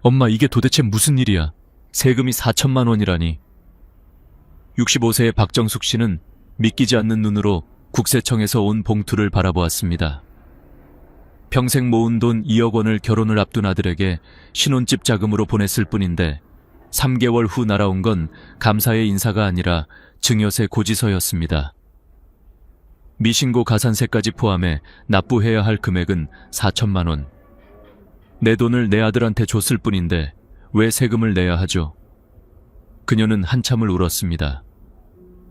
엄마, 이게 도대체 무슨 일이야? 세금이 4천만 원이라니. 65세의 박정숙 씨는 믿기지 않는 눈으로 국세청에서 온 봉투를 바라보았습니다. 평생 모은 돈 2억 원을 결혼을 앞둔 아들에게 신혼집 자금으로 보냈을 뿐인데 3개월 후 날아온 건 감사의 인사가 아니라 증여세 고지서였습니다. 미신고 가산세까지 포함해 납부해야 할 금액은 4천만 원. 내 돈을 내 아들한테 줬을 뿐인데 왜 세금을 내야 하죠? 그녀는 한참을 울었습니다.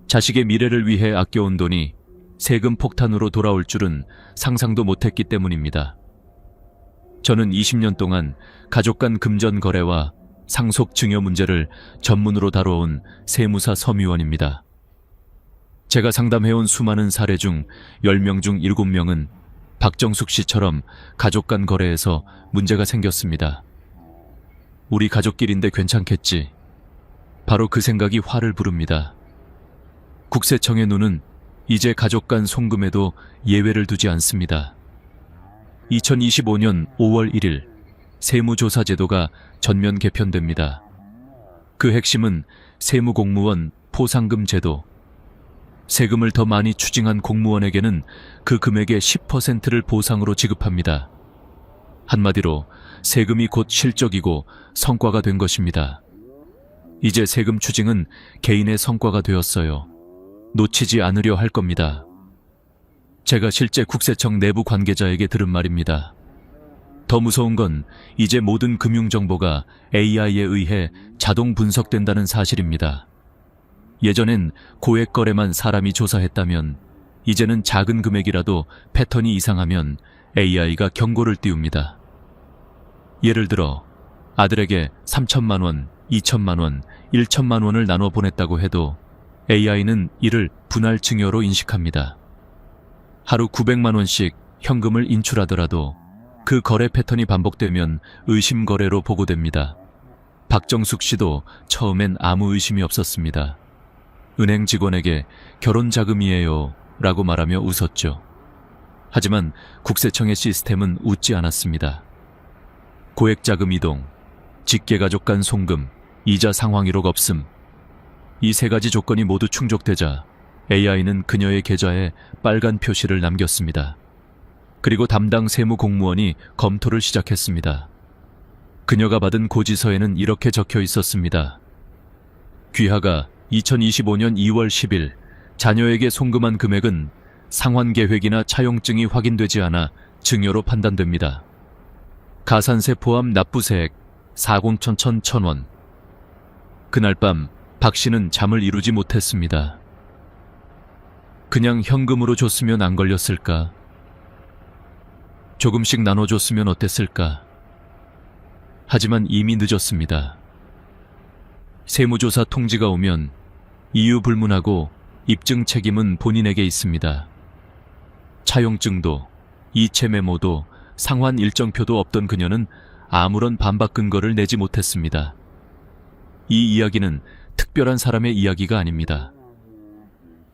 자식의 미래를 위해 아껴온 돈이 세금 폭탄으로 돌아올 줄은 상상도 못했기 때문입니다. 저는 20년 동안 가족 간 금전 거래와 상속 증여 문제를 전문으로 다뤄온 세무사 서미원입니다. 제가 상담해온 수많은 사례 중 10명 중 7명은 박정숙 씨처럼 가족 간 거래에서 문제가 생겼습니다. 우리 가족끼리인데 괜찮겠지. 바로 그 생각이 화를 부릅니다. 국세청의 눈은 이제 가족 간 송금에도 예외를 두지 않습니다. 2025년 5월 1일 세무조사 제도가 전면 개편됩니다. 그 핵심은 세무공무원 포상금 제도. 세금을 더 많이 추징한 공무원에게는 그 금액의 10%를 보상으로 지급합니다. 한마디로 세금이 곧 실적이고 성과가 된 것입니다. 이제 세금 추징은 개인의 성과가 되었어요. 놓치지 않으려 할 겁니다. 제가 실제 국세청 내부 관계자에게 들은 말입니다. 더 무서운 건 이제 모든 금융정보가 AI에 의해 자동 분석된다는 사실입니다. 예전엔 고액 거래만 사람이 조사했다면 이제는 작은 금액이라도 패턴이 이상하면 AI가 경고를 띄웁니다. 예를 들어 아들에게 3천만 원, 2천만 원, 1천만 원을 나눠 보냈다고 해도 AI는 이를 분할 증여로 인식합니다. 하루 900만 원씩 현금을 인출하더라도 그 거래 패턴이 반복되면 의심 거래로 보고됩니다. 박정숙 씨도 처음엔 아무 의심이 없었습니다. 은행 직원에게 결혼 자금이에요 라고 말하며 웃었죠. 하지만 국세청의 시스템은 웃지 않았습니다. 고액 자금 이동, 직계가족 간 송금, 이자 상환 기록 없음. 이 세 가지 조건이 모두 충족되자 AI는 그녀의 계좌에 빨간 표시를 남겼습니다. 그리고 담당 세무 공무원이 검토를 시작했습니다. 그녀가 받은 고지서에는 이렇게 적혀 있었습니다. 귀하가 2025년 2월 10일 자녀에게 송금한 금액은 상환 계획이나 차용증이 확인되지 않아 증여로 판단됩니다. 가산세 포함 납부세액 4공천 1,000원. 그날 밤 박 씨는 잠을 이루지 못했습니다. 그냥 현금으로 줬으면 안 걸렸을까? 조금씩 나눠줬으면 어땠을까? 하지만 이미 늦었습니다. 세무조사 통지가 오면 이유 불문하고 입증 책임은 본인에게 있습니다. 차용증도, 이체 메모도, 상환 일정표도 없던 그녀는 아무런 반박 근거를 내지 못했습니다. 이 이야기는 특별한 사람의 이야기가 아닙니다.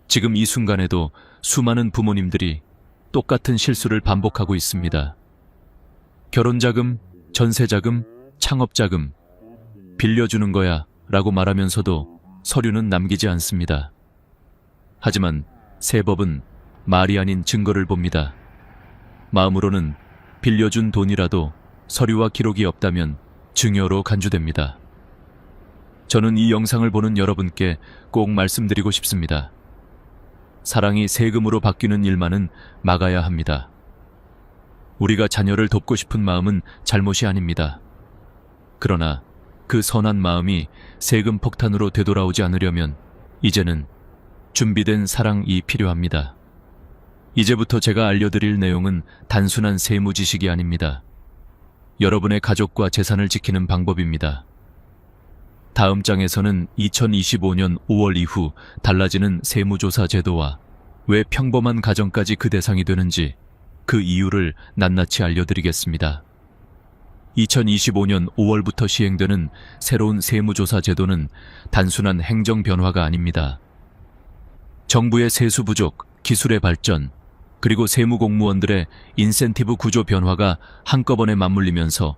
지금 이 순간에도 수많은 부모님들이 똑같은 실수를 반복하고 있습니다. 결혼자금, 전세자금, 창업자금, 빌려주는 거야 라고 말하면서도 서류는 남기지 않습니다. 하지만 세법은 말이 아닌 증거를 봅니다. 마음으로는 빌려준 돈이라도 서류와 기록이 없다면 증여로 간주됩니다. 저는 이 영상을 보는 여러분께 꼭 말씀드리고 싶습니다. 사랑이 세금으로 바뀌는 일만은 막아야 합니다. 우리가 자녀를 돕고 싶은 마음은 잘못이 아닙니다. 그러나 그 선한 마음이 세금 폭탄으로 되돌아오지 않으려면 이제는 준비된 사랑이 필요합니다. 이제부터 제가 알려드릴 내용은 단순한 세무 지식이 아닙니다. 여러분의 가족과 재산을 지키는 방법입니다. 다음 장에서는 2025년 5월 이후 달라지는 세무조사 제도와 왜 평범한 가정까지 그 대상이 되는지 그 이유를 낱낱이 알려드리겠습니다. 2025년 5월부터 시행되는 새로운 세무조사 제도는 단순한 행정 변화가 아닙니다. 정부의 세수 부족, 기술의 발전, 그리고 세무공무원들의 인센티브 구조 변화가 한꺼번에 맞물리면서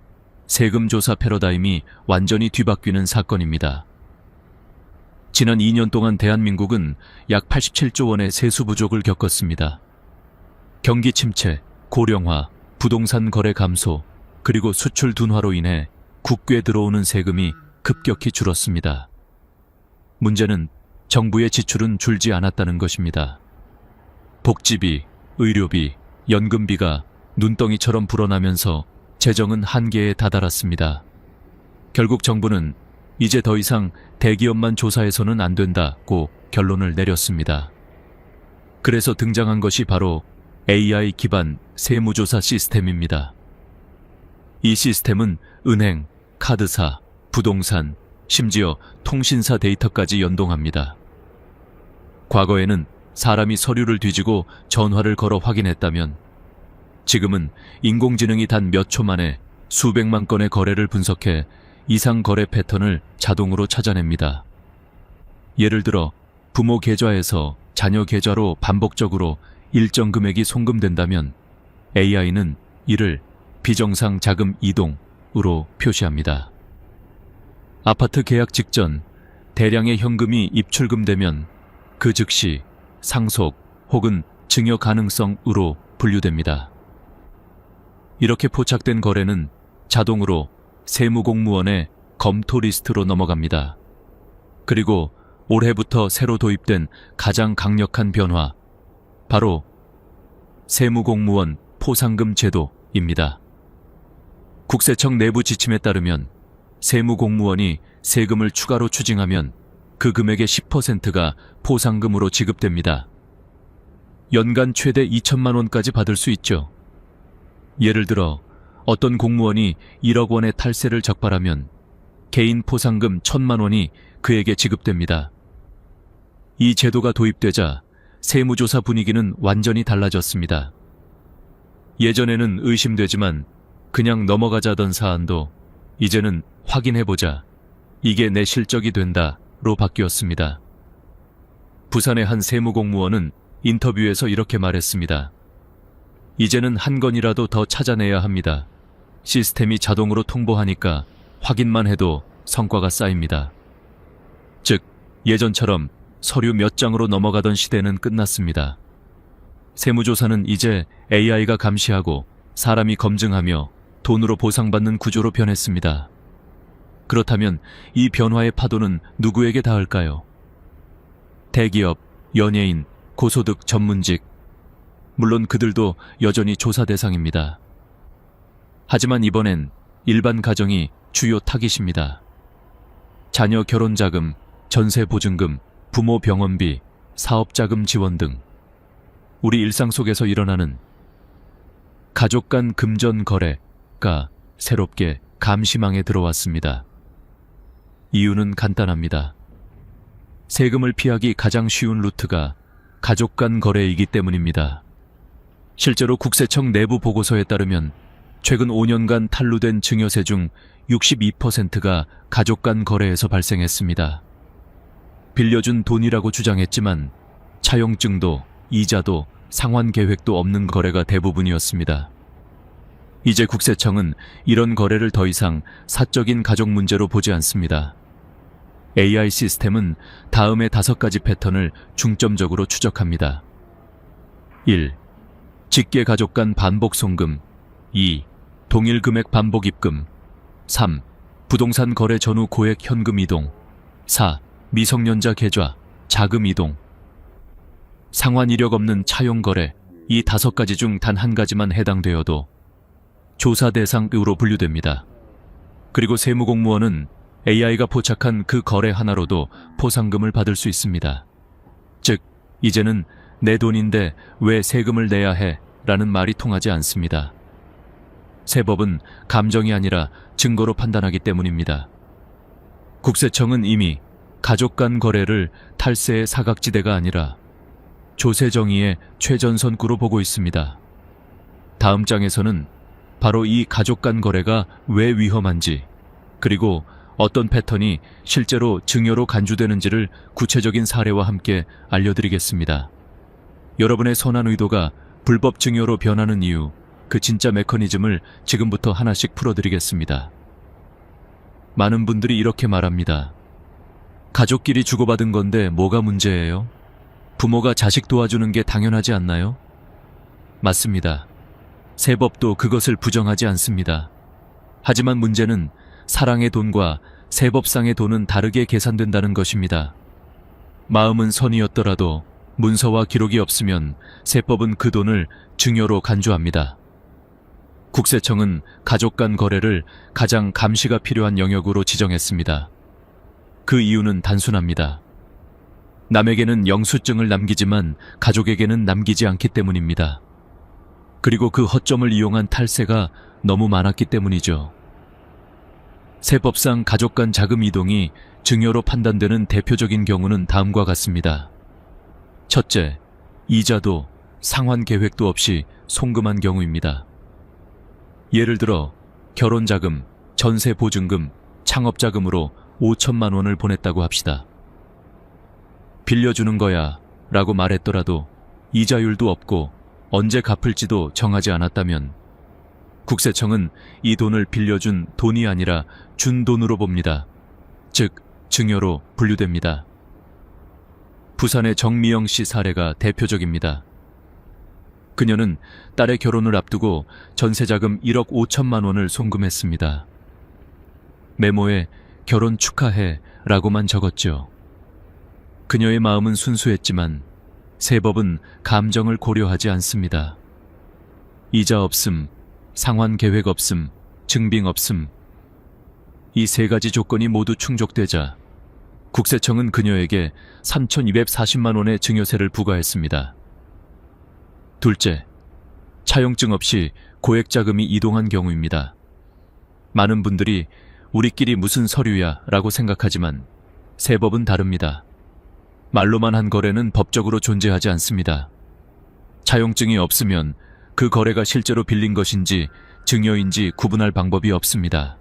세금 조사 패러다임이 완전히 뒤바뀌는 사건입니다. 지난 2년 동안 대한민국은 약 87조 원의 세수 부족을 겪었습니다. 경기 침체, 고령화, 부동산 거래 감소, 그리고 수출 둔화로 인해 국외에 들어오는 세금이 급격히 줄었습니다. 문제는 정부의 지출은 줄지 않았다는 것입니다. 복지비, 의료비, 연금비가 눈덩이처럼 불어나면서 재정은 한계에 다다랐습니다. 결국 정부는 이제 더 이상 대기업만 조사해서는 안 된다고 결론을 내렸습니다. 그래서 등장한 것이 바로 AI 기반 세무조사 시스템입니다. 이 시스템은 은행, 카드사, 부동산, 심지어 통신사 데이터까지 연동합니다. 과거에는 사람이 서류를 뒤지고 전화를 걸어 확인했다면 지금은 인공지능이 단 몇 초 만에 수백만 건의 거래를 분석해 이상 거래 패턴을 자동으로 찾아냅니다. 예를 들어 부모 계좌에서 자녀 계좌로 반복적으로 일정 금액이 송금된다면 AI는 이를 비정상 자금 이동으로 표시합니다. 아파트 계약 직전 대량의 현금이 입출금되면 그 즉시 상속 혹은 증여 가능성으로 분류됩니다. 이렇게 포착된 거래는 자동으로 세무공무원의 검토 리스트로 넘어갑니다. 그리고 올해부터 새로 도입된 가장 강력한 변화, 바로 세무공무원 포상금 제도입니다. 국세청 내부 지침에 따르면 세무공무원이 세금을 추가로 추징하면 그 금액의 10%가 포상금으로 지급됩니다. 연간 최대 2천만 원까지 받을 수 있죠. 예를 들어 어떤 공무원이 1억 원의 탈세를 적발하면 개인 포상금 1,000만 원이 그에게 지급됩니다. 이 제도가 도입되자 세무조사 분위기는 완전히 달라졌습니다. 예전에는 의심되지만 그냥 넘어가자던 사안도 이제는 확인해보자, 이게 내 실적이 된다로 바뀌었습니다. 부산의 한 세무공무원은 인터뷰에서 이렇게 말했습니다. 이제는 한 건이라도 더 찾아내야 합니다. 시스템이 자동으로 통보하니까 확인만 해도 성과가 쌓입니다. 즉, 예전처럼 서류 몇 장으로 넘어가던 시대는 끝났습니다. 세무조사는 이제 AI가 감시하고 사람이 검증하며 돈으로 보상받는 구조로 변했습니다. 그렇다면 이 변화의 파도는 누구에게 닿을까요? 대기업, 연예인, 고소득 전문직, 물론 그들도 여전히 조사 대상입니다. 하지만 이번엔 일반 가정이 주요 타깃입니다. 자녀 결혼자금, 전세보증금, 부모 병원비, 사업자금 지원 등 우리 일상 속에서 일어나는 가족 간 금전 거래가 새롭게 감시망에 들어왔습니다. 이유는 간단합니다. 세금을 피하기 가장 쉬운 루트가 가족 간 거래이기 때문입니다. 실제로 국세청 내부 보고서에 따르면 최근 5년간 탈루된 증여세 중 62%가 가족 간 거래에서 발생했습니다. 빌려준 돈이라고 주장했지만 차용증도 이자도 상환 계획도 없는 거래가 대부분이었습니다. 이제 국세청은 이런 거래를 더 이상 사적인 가족 문제로 보지 않습니다. AI 시스템은 다음의 5가지 패턴을 중점적으로 추적합니다. 1. 직계 가족 간 반복 송금. 2. 동일 금액 반복 입금. 3. 부동산 거래 전후 고액 현금 이동. 4. 미성년자 계좌, 자금 이동. 상환 이력 없는 차용 거래, 이 5가지 중 단 한 가지만 해당되어도 조사 대상으로 분류됩니다. 그리고 세무공무원은 AI가 포착한 그 거래 하나로도 포상금을 받을 수 있습니다. 즉, 이제는 내 돈인데 왜 세금을 내야 해? 라는 말이 통하지 않습니다. 세법은 감정이 아니라 증거로 판단하기 때문입니다. 국세청은 이미 가족 간 거래를 탈세의 사각지대가 아니라 조세 정의의 최전선구로 보고 있습니다. 다음 장에서는 바로 이 가족 간 거래가 왜 위험한지, 그리고 어떤 패턴이 실제로 증여로 간주되는지를 구체적인 사례와 함께 알려드리겠습니다. 여러분의 선한 의도가 불법 증여로 변하는 이유, 그 진짜 메커니즘을 지금부터 하나씩 풀어드리겠습니다. 많은 분들이 이렇게 말합니다. 가족끼리 주고받은 건데 뭐가 문제예요? 부모가 자식 도와주는 게 당연하지 않나요? 맞습니다. 세법도 그것을 부정하지 않습니다. 하지만 문제는 사랑의 돈과 세법상의 돈은 다르게 계산된다는 것입니다. 마음은 선이었더라도 문서와 기록이 없으면 세법은 그 돈을 증여로 간주합니다. 국세청은 가족 간 거래를 가장 감시가 필요한 영역으로 지정했습니다. 그 이유는 단순합니다. 남에게는 영수증을 남기지만 가족에게는 남기지 않기 때문입니다. 그리고 그 허점을 이용한 탈세가 너무 많았기 때문이죠. 세법상 가족 간 자금 이동이 증여로 판단되는 대표적인 경우는 다음과 같습니다. 첫째, 이자도 상환 계획도 없이 송금한 경우입니다. 예를 들어 결혼자금, 전세보증금, 창업자금으로 5천만 원을 보냈다고 합시다. 빌려주는 거야 라고 말했더라도 이자율도 없고 언제 갚을지도 정하지 않았다면 국세청은 이 돈을 빌려준 돈이 아니라 준 돈으로 봅니다. 즉, 증여로 분류됩니다. 부산의 정미영 씨 사례가 대표적입니다. 그녀는 딸의 결혼을 앞두고 전세자금 1억 5천만 원을 송금했습니다. 메모에 결혼 축하해 라고만 적었죠. 그녀의 마음은 순수했지만 세법은 감정을 고려하지 않습니다. 이자 없음, 상환 계획 없음, 증빙 없음. 이 세 가지 조건이 모두 충족되자 국세청은 그녀에게 3,240만 원의 증여세를 부과했습니다. 둘째, 차용증 없이 고액자금이 이동한 경우입니다. 많은 분들이 우리끼리 무슨 서류야 라고 생각하지만 세법은 다릅니다. 말로만 한 거래는 법적으로 존재하지 않습니다. 차용증이 없으면 그 거래가 실제로 빌린 것인지 증여인지 구분할 방법이 없습니다.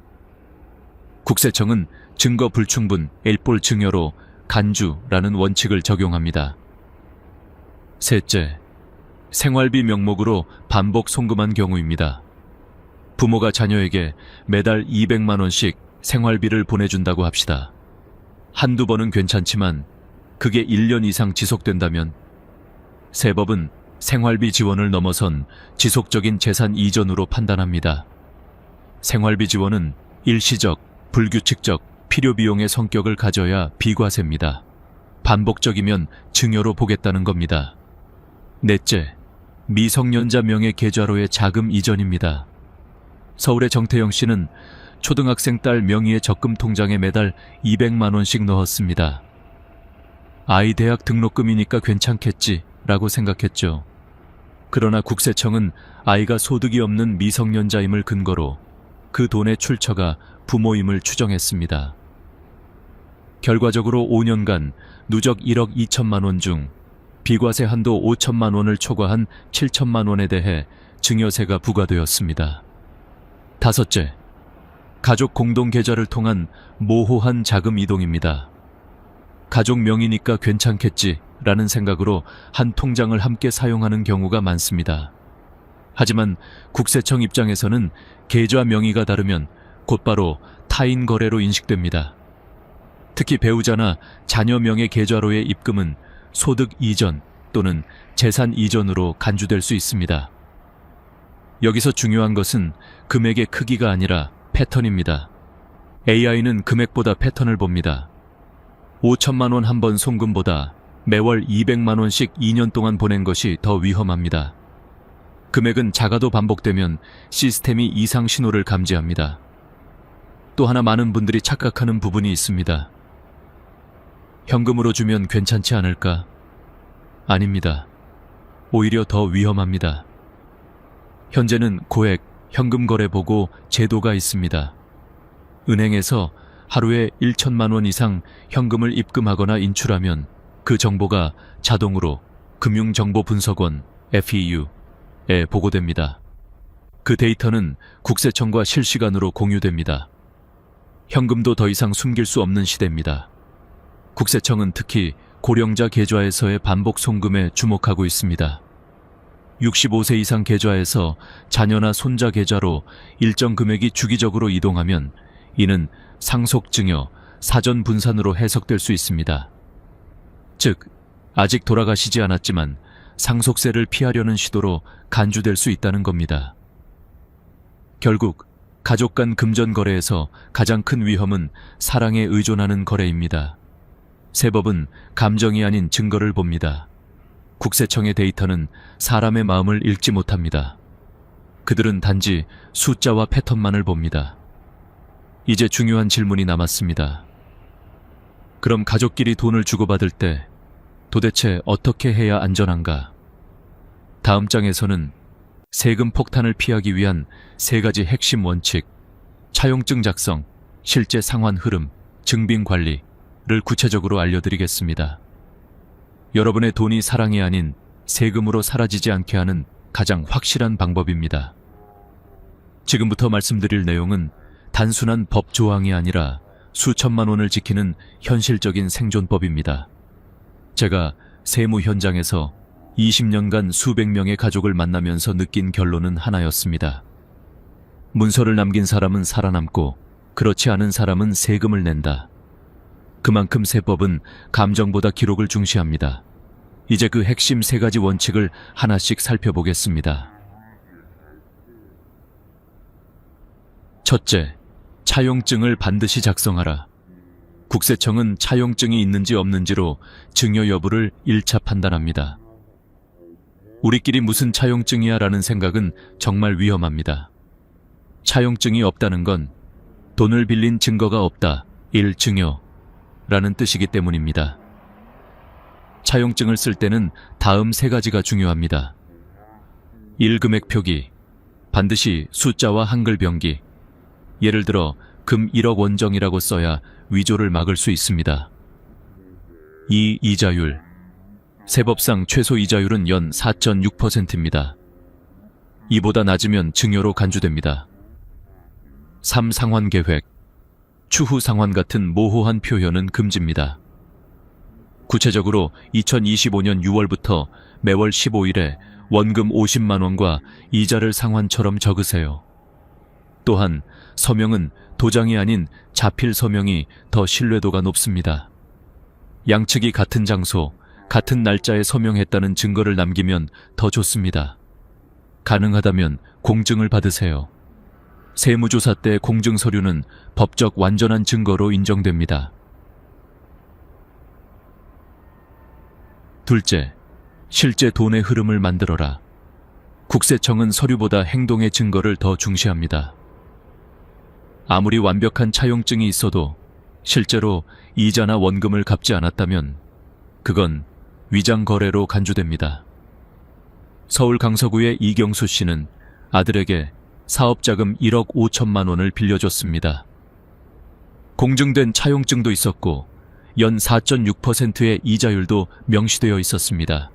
국세청은 증거 불충분, 일볼 증여로 간주라는 원칙을 적용합니다. 셋째, 생활비 명목으로 반복 송금한 경우입니다. 부모가 자녀에게 매달 200만 원씩 생활비를 보내준다고 합시다. 한두 번은 괜찮지만 그게 1년 이상 지속된다면 세법은 생활비 지원을 넘어선 지속적인 재산 이전으로 판단합니다. 생활비 지원은 일시적, 불규칙적, 필요비용의 성격을 가져야 비과세입니다. 반복적이면 증여로 보겠다는 겁니다. 넷째, 미성년자 명의 계좌로의 자금 이전입니다. 서울의 정태영 씨는 초등학생 딸 명의의 적금 통장에 매달 200만 원씩 넣었습니다. 아이 대학 등록금이니까 괜찮겠지 라고 생각했죠. 그러나 국세청은 아이가 소득이 없는 미성년자임을 근거로 그 돈의 출처가 부모임을 추정했습니다. 결과적으로 5년간 누적 1억 2천만 원 중 비과세 한도 5천만 원을 초과한 7천만 원에 대해 증여세가 부과되었습니다. 다섯째, 가족 공동 계좌를 통한 모호한 자금 이동입니다. 가족 명의니까 괜찮겠지 라는 생각으로 한 통장을 함께 사용하는 경우가 많습니다. 하지만 국세청 입장에서는 계좌 명의가 다르면 곧바로 타인 거래로 인식됩니다. 특히 배우자나 자녀 명의 계좌로의 입금은 소득 이전 또는 재산 이전으로 간주될 수 있습니다. 여기서 중요한 것은 금액의 크기가 아니라 패턴입니다. AI는 금액보다 패턴을 봅니다. 5천만 원 한 번 송금보다 매월 200만 원씩 2년 동안 보낸 것이 더 위험합니다. 금액은 작아도 반복되면 시스템이 이상 신호를 감지합니다. 또 하나 많은 분들이 착각하는 부분이 있습니다. 현금으로 주면 괜찮지 않을까? 아닙니다. 오히려 더 위험합니다. 현재는 고액 현금 거래 보고 제도가 있습니다. 은행에서 하루에 1천만 원 이상 현금을 입금하거나 인출하면 그 정보가 자동으로 금융정보분석원 FEU에 보고됩니다. 그 데이터는 국세청과 실시간으로 공유됩니다. 현금도 더 이상 숨길 수 없는 시대입니다. 국세청은 특히 고령자 계좌에서의 반복 송금에 주목하고 있습니다. 65세 이상 계좌에서 자녀나 손자 계좌로 일정 금액이 주기적으로 이동하면 이는 상속 증여, 사전 분산으로 해석될 수 있습니다. 즉, 아직 돌아가시지 않았지만 상속세를 피하려는 시도로 간주될 수 있다는 겁니다. 결국 가족 간 금전 거래에서 가장 큰 위험은 사랑에 의존하는 거래입니다. 세법은 감정이 아닌 증거를 봅니다. 국세청의 데이터는 사람의 마음을 읽지 못합니다. 그들은 단지 숫자와 패턴만을 봅니다. 이제 중요한 질문이 남았습니다. 그럼 가족끼리 돈을 주고받을 때 도대체 어떻게 해야 안전한가? 다음 장에서는 세금 폭탄을 피하기 위한 3가지 핵심 원칙, 차용증 작성, 실제 상환 흐름, 증빙 관리를 구체적으로 알려드리겠습니다. 여러분의 돈이 사랑이 아닌 세금으로 사라지지 않게 하는 가장 확실한 방법입니다. 지금부터 말씀드릴 내용은 단순한 법 조항이 아니라 수천만 원을 지키는 현실적인 생존법입니다. 제가 세무 현장에서 20년간 수백 명의 가족을 만나면서 느낀 결론은 하나였습니다. 문서를 남긴 사람은 살아남고 그렇지 않은 사람은 세금을 낸다. 그만큼 세법은 감정보다 기록을 중시합니다. 이제 그 핵심 3가지 원칙을 하나씩 살펴보겠습니다. 첫째, 차용증을 반드시 작성하라. 국세청은 차용증이 있는지 없는지로 증여 여부를 1차 판단합니다. 우리끼리 무슨 차용증이야 라는 생각은 정말 위험합니다. 차용증이 없다는 건 돈을 빌린 증거가 없다, 1증여라는 뜻이기 때문입니다. 차용증을 쓸 때는 다음 3가지가 중요합니다. 1금액 표기, 반드시 숫자와 한글 병기. 예를 들어 금 1억 원정이라고 써야 위조를 막을 수 있습니다. 2. 이자율. 세법상 최소 이자율은 연 4.6%입니다. 이보다 낮으면 증여로 간주됩니다. 3. 상환 계획. 추후 상환 같은 모호한 표현은 금지입니다. 구체적으로 2025년 6월부터 매월 15일에 원금 50만 원과 이자를 상환처럼 적으세요. 또한 서명은 도장이 아닌 자필 서명이 더 신뢰도가 높습니다. 양측이 같은 장소, 같은 날짜에 서명했다는 증거를 남기면 더 좋습니다. 가능하다면 공증을 받으세요. 세무조사 때 공증 서류는 법적 완전한 증거로 인정됩니다. 둘째, 실제 돈의 흐름을 만들어라. 국세청은 서류보다 행동의 증거를 더 중시합니다. 아무리 완벽한 차용증이 있어도 실제로 이자나 원금을 갚지 않았다면 그건 위장 거래로 간주됩니다. 서울 강서구의 이경수 씨는 아들에게 사업자금 1억 5천만 원을 빌려줬습니다. 공증된 차용증도 있었고 연 4.6%의 이자율도 명시되어 있었습니다.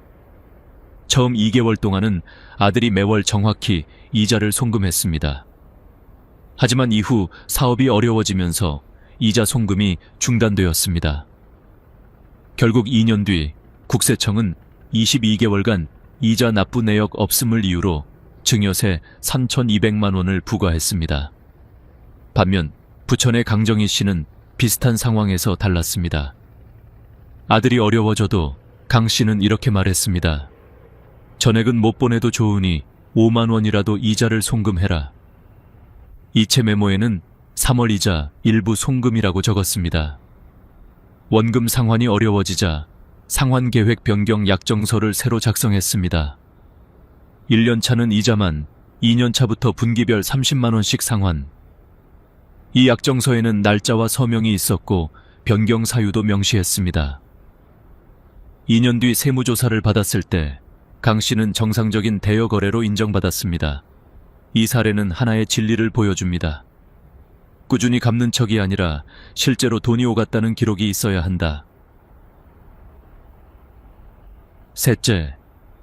처음 2개월 동안은 아들이 매월 정확히 이자를 송금했습니다. 하지만 이후 사업이 어려워지면서 이자 송금이 중단되었습니다. 결국 2년 뒤 국세청은 22개월간 이자 납부 내역 없음을 이유로 증여세 3,200만 원을 부과했습니다. 반면 부천의 강정희 씨는 비슷한 상황에서 달랐습니다. 아들이 어려워져도 강 씨는 이렇게 말했습니다. 전액은 못 보내도 좋으니 5만 원이라도 이자를 송금해라. 이체 메모에는 3월 이자 일부 송금이라고 적었습니다. 원금 상환이 어려워지자 상환 계획 변경 약정서를 새로 작성했습니다. 1년 차는 이자만, 2년 차부터 분기별 30만 원씩 상환. 이 약정서에는 날짜와 서명이 있었고 변경 사유도 명시했습니다. 2년 뒤 세무조사를 받았을 때 강 씨는 정상적인 대여 거래로 인정받았습니다. 이 사례는 하나의 진리를 보여줍니다. 꾸준히 갚는 척이 아니라 실제로 돈이 오갔다는 기록이 있어야 한다. 셋째,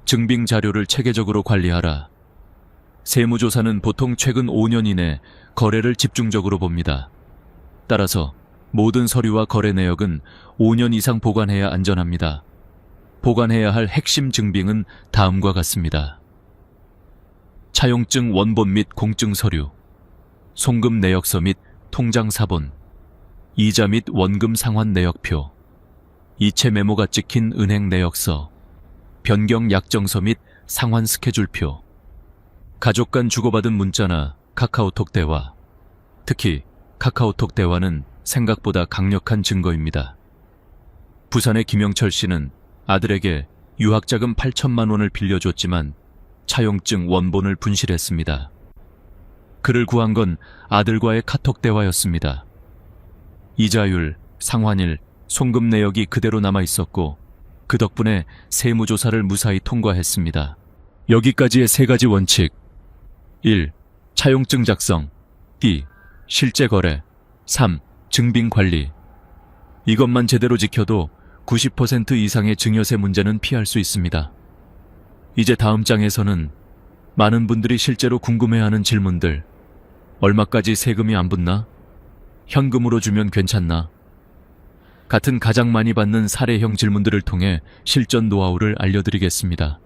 증빙 자료를 체계적으로 관리하라. 세무조사는 보통 최근 5년 이내 거래를 집중적으로 봅니다. 따라서 모든 서류와 거래 내역은 5년 이상 보관해야 안전합니다. 보관해야 할 핵심 증빙은 다음과 같습니다. 차용증 원본 및 공증 서류, 송금 내역서 및 통장 사본, 이자 및 원금 상환 내역표, 이체 메모가 찍힌 은행 내역서, 변경 약정서 및 상환 스케줄표, 가족 간 주고받은 문자나 카카오톡 대화, 특히 카카오톡 대화는 생각보다 강력한 증거입니다. 부산의 김영철 씨는 아들에게 유학자금 8천만 원을 빌려줬지만 차용증 원본을 분실했습니다. 그를 구한 건 아들과의 카톡 대화였습니다. 이자율, 상환일, 송금 내역이 그대로 남아 있었고 그 덕분에 세무조사를 무사히 통과했습니다. 여기까지의 3가지 원칙. 1. 차용증 작성. 2. 실제 거래. 3. 증빙 관리. 이것만 제대로 지켜도 90% 이상의 증여세 문제는 피할 수 있습니다. 이제 다음 장에서는 많은 분들이 실제로 궁금해하는 질문들. 얼마까지 세금이 안 붙나? 현금으로 주면 괜찮나? 같은 가장 많이 받는 사례형 질문들을 통해 실전 노하우를 알려드리겠습니다.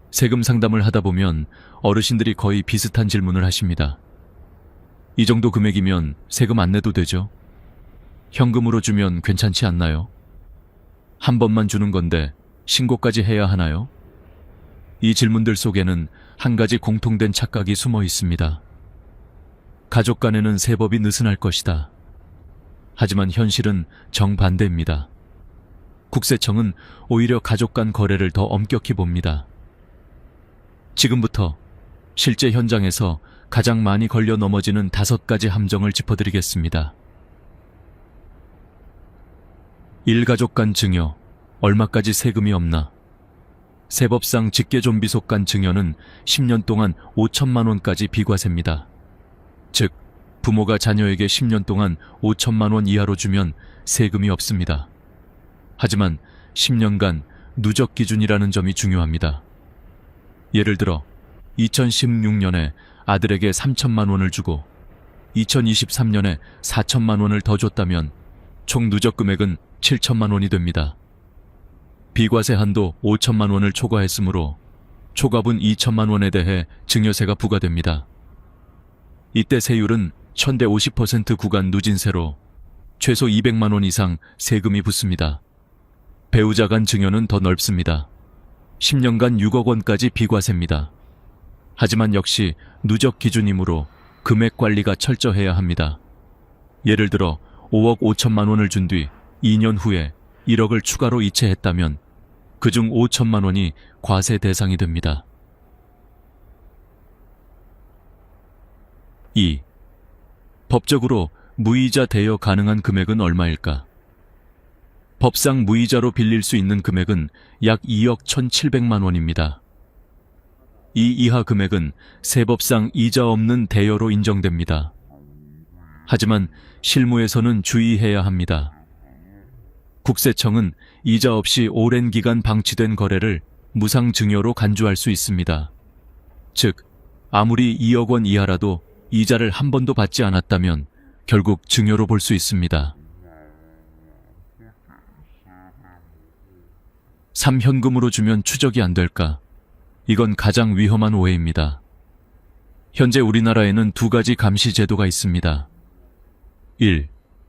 세금 상담을 하다 보면 어르신들이 거의 비슷한 질문을 하십니다. 이 정도 금액이면 세금 안 내도 되죠? 현금으로 주면 괜찮지 않나요? 한 번만 주는 건데 신고까지 해야 하나요? 이 질문들 속에는 한 가지 공통된 착각이 숨어 있습니다. 가족 간에는 세법이 느슨할 것이다. 하지만 현실은 정반대입니다. 국세청은 오히려 가족 간 거래를 더 엄격히 봅니다. 지금부터 실제 현장에서 가장 많이 걸려 넘어지는 5가지 함정을 짚어드리겠습니다. 1가족 간 증여, 얼마까지 세금이 없나? 세법상 직계존비속 간 증여는 10년 동안 5천만 원까지 비과세입니다. 즉, 부모가 자녀에게 10년 동안 5천만 원 이하로 주면 세금이 없습니다. 하지만 10년간 누적 기준이라는 점이 중요합니다. 예를 들어 2016년에 아들에게 3천만 원을 주고 2023년에 4천만 원을 더 줬다면 총 누적 금액은 7천만 원이 됩니다. 비과세 한도 5천만 원을 초과했으므로 초과분 2천만 원에 대해 증여세가 부과됩니다. 이때 세율은 현대 50% 구간 누진세로 최소 200만 원 이상 세금이 붙습니다. 배우자 간 증여는 더 넓습니다. 10년간 6억 원까지 비과세입니다. 하지만 역시 누적 기준이므로 금액 관리가 철저해야 합니다. 예를 들어 5억 5천만 원을 준 뒤 2년 후에 1억을 추가로 이체했다면 그중 5천만 원이 과세 대상이 됩니다. 2. 법적으로 무이자 대여 가능한 금액은 얼마일까? 법상 무이자로 빌릴 수 있는 금액은 약 2억 1,700만 원입니다. 이 이하 금액은 세법상 이자 없는 대여로 인정됩니다. 하지만 실무에서는 주의해야 합니다. 국세청은 이자 없이 오랜 기간 방치된 거래를 무상증여로 간주할 수 있습니다. 즉, 아무리 2억 원 이하라도 이자를 한 번도 받지 않았다면 결국 증여로 볼 수 있습니다. 3. 현금으로 주면 추적이 안 될까? 이건 가장 위험한 오해입니다. 현재 우리나라에는 2가지 감시 제도가 있습니다. 1.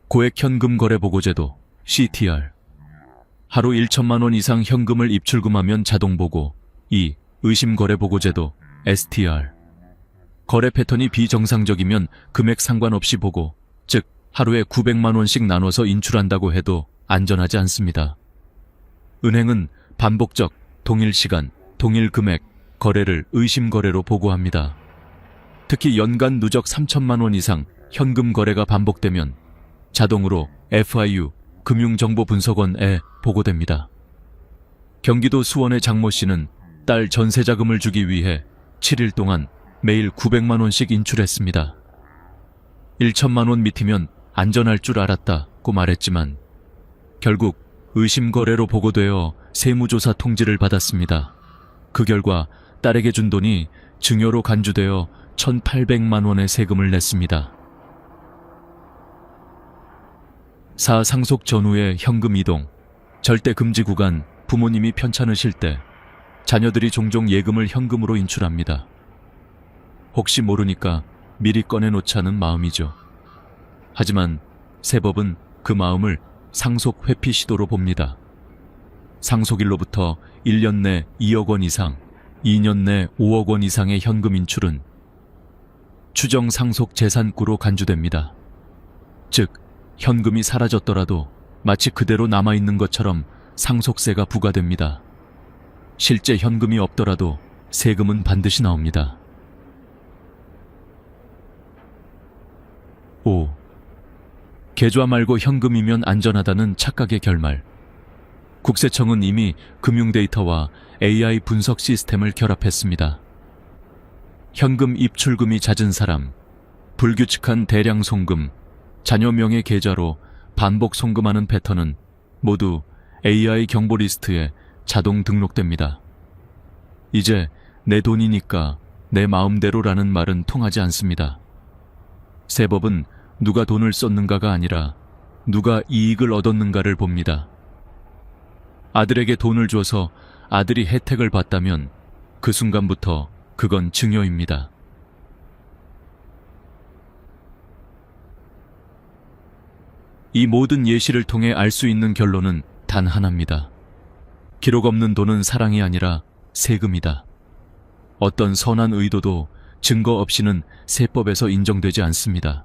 고액 현금 거래 보고 제도 CTR. 하루 1천만 원 이상 현금을 입출금하면 자동 보고. 2. 의심 거래 보고 제도 STR. 거래 패턴이 비정상적이면 금액 상관없이 보고, 즉 하루에 900만 원씩 나눠서 인출한다고 해도 안전하지 않습니다. 은행은 반복적, 동일 시간, 동일 금액, 거래를 의심 거래로 보고합니다. 특히 연간 누적 3천만 원 이상 현금 거래가 반복되면 자동으로 FIU, 금융정보분석원에 보고됩니다. 경기도 수원의 장모 씨는 딸 전세자금을 주기 위해 7일 동안 매일 900만 원씩 인출했습니다. 1천만 원 미티면 안전할 줄 알았다고 말했지만 결국 의심 거래로 보고되어 세무조사 통지를 받았습니다. 그 결과 딸에게 준 돈이 증여로 간주되어 1,800만 원의 세금을 냈습니다. 4. 상속 전후의 현금 이동. 절대 금지 구간. 부모님이 편찮으실 때 자녀들이 종종 예금을 현금으로 인출합니다. 혹시 모르니까 미리 꺼내놓자는 마음이죠. 하지만 세법은 그 마음을 상속 회피 시도로 봅니다. 상속일로부터 1년 내 2억 원 이상, 2년 내 5억 원 이상의 현금 인출은 추정 상속 재산구로 간주됩니다. 즉, 현금이 사라졌더라도 마치 그대로 남아있는 것처럼 상속세가 부과됩니다. 실제 현금이 없더라도 세금은 반드시 나옵니다. 5. 계좌 말고 현금이면 안전하다는 착각의 결말. 국세청은 이미 금융 데이터와 AI 분석 시스템을 결합했습니다. 현금 입출금이 잦은 사람, 불규칙한 대량 송금, 자녀 명의 계좌로 반복 송금하는 패턴은 모두 AI 경보 리스트에 자동 등록됩니다. 이제 내 돈이니까 내 마음대로라는 말은 통하지 않습니다. 세법은 누가 돈을 썼는가가 아니라 누가 이익을 얻었는가를 봅니다. 아들에게 돈을 줘서 아들이 혜택을 받다면 그 순간부터 그건 증여입니다. 이 모든 예시를 통해 알 수 있는 결론은 단 하나입니다. 기록 없는 돈은 사랑이 아니라 세금이다. 어떤 선한 의도도 증거 없이는 세법에서 인정되지 않습니다.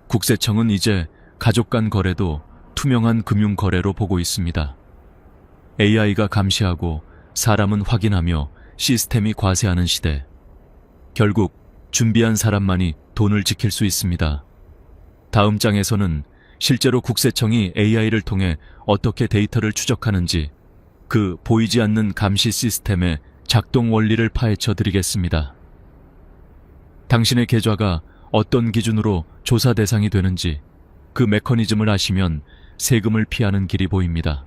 국세청은 이제 가족 간 거래도 투명한 금융 거래로 보고 있습니다. AI가 감시하고 사람은 확인하며 시스템이 과세하는 시대. 결국 준비한 사람만이 돈을 지킬 수 있습니다. 다음 장에서는 실제로 국세청이 AI를 통해 어떻게 데이터를 추적하는지 그 보이지 않는 감시 시스템의 작동 원리를 파헤쳐 드리겠습니다. 당신의 계좌가 어떤 기준으로 조사 대상이 되는지 그 메커니즘을 아시면 세금을 피하는 길이 보입니다.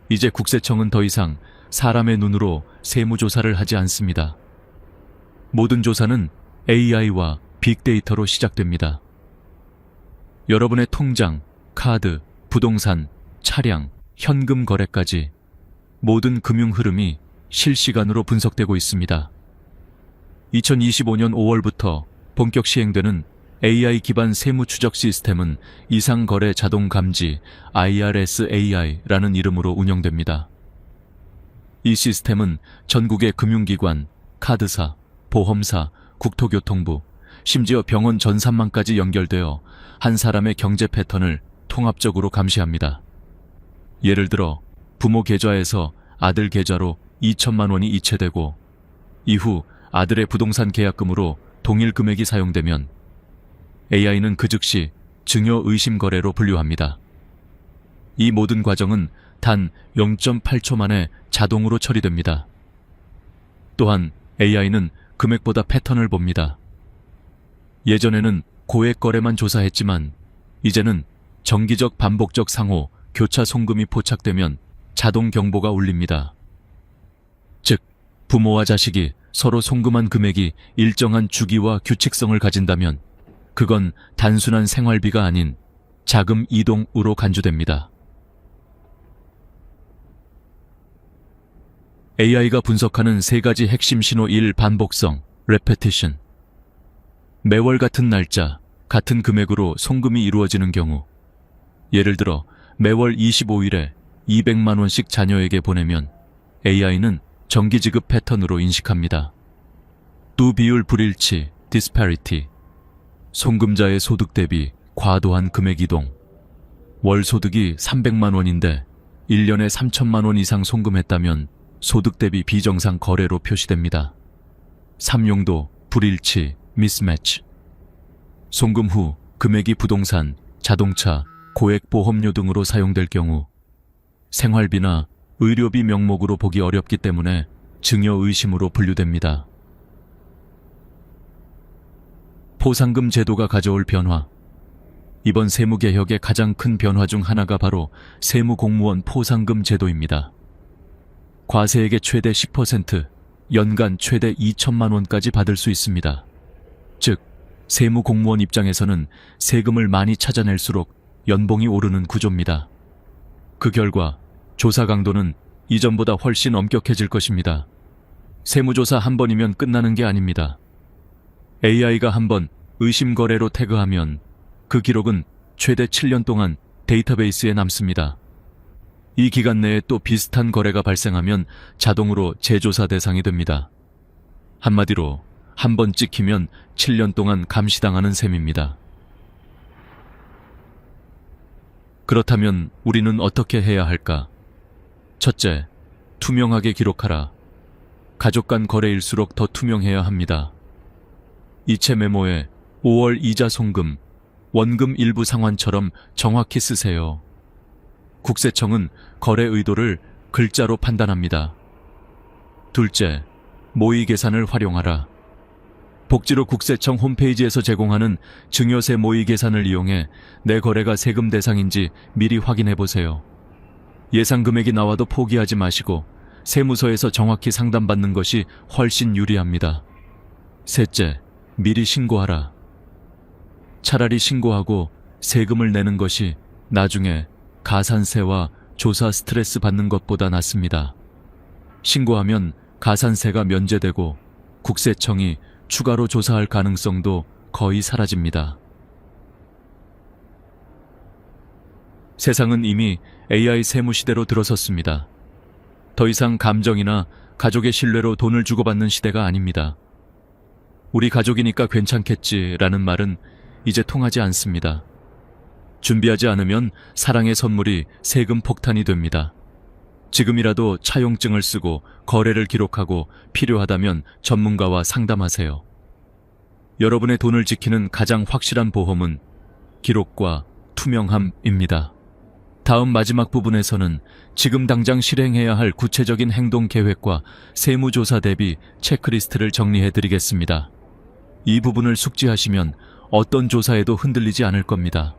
이제 국세청은 더 이상 사람의 눈으로 세무조사를 하지 않습니다. 모든 조사는 AI와 빅데이터로 시작됩니다. 여러분의 통장, 카드, 부동산, 차량, 현금 거래까지 모든 금융 흐름이 실시간으로 분석되고 있습니다. 2025년 5월부터 본격 시행되는 AI 기반 세무 추적 시스템은 이상거래 자동 감지 IRS-AI라는 이름으로 운영됩니다. 이 시스템은 전국의 금융기관, 카드사, 보험사, 국토교통부, 심지어 병원 전산망까지 연결되어 한 사람의 경제 패턴을 통합적으로 감시합니다. 예를 들어 부모 계좌에서 아들 계좌로 2천만 원이 이체되고 이후 아들의 부동산 계약금으로 동일 금액이 사용되면 AI는 그 즉시 증여 의심 거래로 분류합니다. 이 모든 과정은 단 0.8초 만에 자동으로 처리됩니다. 또한 AI는 금액보다 패턴을 봅니다. 예전에는 고액 거래만 조사했지만 이제는 정기적 반복적 상호, 교차 송금이 포착되면 자동 경보가 울립니다. 즉, 부모와 자식이 서로 송금한 금액이 일정한 주기와 규칙성을 가진다면 그건 단순한 생활비가 아닌 자금 이동으로 간주됩니다. AI가 분석하는 세 가지 핵심 신호 1. 반복성, repetition. 매월 같은 날짜, 같은 금액으로 송금이 이루어지는 경우, 예를 들어 매월 25일에 200만 원씩 자녀에게 보내면 AI는 정기지급 패턴으로 인식합니다. 두 비율 불일치, disparity. 송금자의 소득 대비 과도한 금액 이동. 월 소득이 300만 원인데 1년에 3천만 원 이상 송금했다면 소득 대비 비정상 거래로 표시됩니다. 3용도 불일치, mismatch. 송금 후 금액이 부동산, 자동차, 고액 보험료 등으로 사용될 경우 생활비나 의료비 명목으로 보기 어렵기 때문에 증여 의심으로 분류됩니다. 포상금 제도가 가져올 변화. 이번 세무개혁의 가장 큰 변화 중 하나가 바로 세무공무원 포상금 제도입니다. 과세액의 최대 10%, 연간 최대 2천만 원까지 받을 수 있습니다. 즉, 세무공무원 입장에서는 세금을 많이 찾아낼수록 연봉이 오르는 구조입니다. 그 결과 조사 강도는 이전보다 훨씬 엄격해질 것입니다. 세무조사 한 번이면 끝나는 게 아닙니다. AI가 한 번 의심 거래로 태그하면 그 기록은 최대 7년 동안 데이터베이스에 남습니다. 이 기간 내에 또 비슷한 거래가 발생하면 자동으로 재조사 대상이 됩니다. 한마디로 한 번 찍히면 7년 동안 감시당하는 셈입니다. 그렇다면 우리는 어떻게 해야 할까? 첫째, 투명하게 기록하라. 가족 간 거래일수록 더 투명해야 합니다. 이체 메모에 5월 이자 송금, 원금 일부 상환처럼 정확히 쓰세요. 국세청은 거래 의도를 글자로 판단합니다. 둘째, 모의 계산을 활용하라. 복지로 국세청 홈페이지에서 제공하는 증여세 모의 계산을 이용해 내 거래가 세금 대상인지 미리 확인해 보세요. 예상 금액이 나와도 포기하지 마시고 세무서에서 정확히 상담받는 것이 훨씬 유리합니다. 셋째, 미리 신고하라. 차라리 신고하고 세금을 내는 것이 나중에 가산세와 조사 스트레스 받는 것보다 낫습니다. 신고하면 가산세가 면제되고 국세청이 추가로 조사할 가능성도 거의 사라집니다. 세상은 이미 AI 세무 시대로 들어섰습니다. 더 이상 감정이나 가족의 신뢰로 돈을 주고받는 시대가 아닙니다. 우리 가족이니까 괜찮겠지라는 말은 이제 통하지 않습니다. 준비하지 않으면 사랑의 선물이 세금 폭탄이 됩니다. 지금이라도 차용증을 쓰고 거래를 기록하고 필요하다면 전문가와 상담하세요. 여러분의 돈을 지키는 가장 확실한 보험은 기록과 투명함입니다. 다음 마지막 부분에서는 지금 당장 실행해야 할 구체적인 행동 계획과 세무조사 대비 체크리스트를 정리해 드리겠습니다. 이 부분을 숙지하시면 어떤 조사에도 흔들리지 않을 겁니다.